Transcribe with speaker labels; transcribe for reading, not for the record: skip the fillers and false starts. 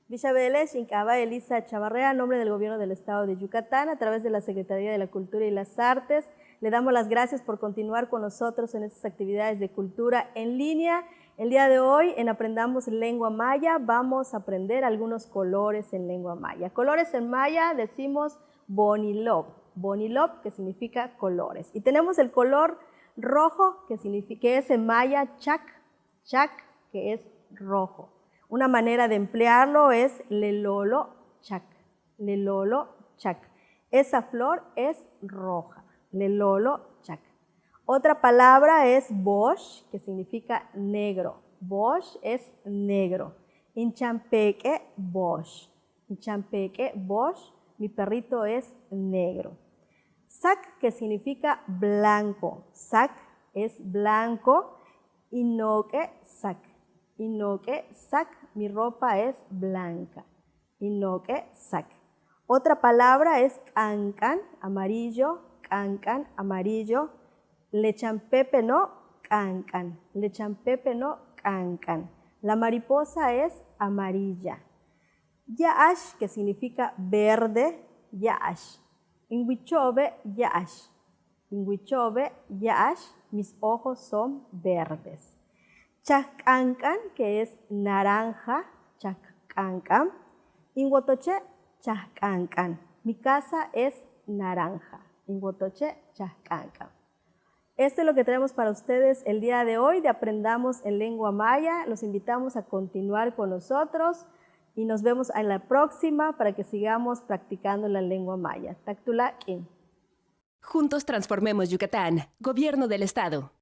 Speaker 1: Villabelesh, Incaba Elisa Chavarrea, en nombre del Gobierno del Estado de Yucatán, a través de la Secretaría de la Cultura y las Artes, le damos las gracias por continuar con nosotros en estas actividades de cultura en línea. El día de hoy, en Aprendamos Lengua Maya, vamos a aprender algunos colores en lengua maya. Colores en maya decimos bonilop, bonilop que significa colores. Y tenemos el color rojo que es en maya chac, chac que es rojo. Una manera de emplearlo es lelolo chac, lelolo chac. Esa flor es roja, lelolo chac. Otra palabra es bosh, que significa negro. Bosh es negro. Inchampeque bosh. Inchampeque bosh, mi perrito es negro. Sac, que significa blanco. Sac es blanco. Inoque sac. Inoque sac, mi ropa es blanca. Inoque sac. Otra palabra es cancan, amarillo. Cancan, amarillo. Lechampepe no cancan. Lechampepe no cancan. La mariposa es amarilla. Yaash, que significa verde. Yaash. Inguichobe yaash. Inguichobe yaash, mis ojos son verdes. Chaccancan, que es naranja, chaccancan. Inguotoche, chaccancan. Mi casa es naranja. Inguotoche, chaccancan. Esto es lo que tenemos para ustedes el día de hoy de Aprendamos en Lengua Maya. Los invitamos a continuar con nosotros y nos vemos en la próxima para que sigamos practicando la lengua maya. Tactula Kin.
Speaker 2: Juntos transformemos Yucatán. Gobierno del Estado.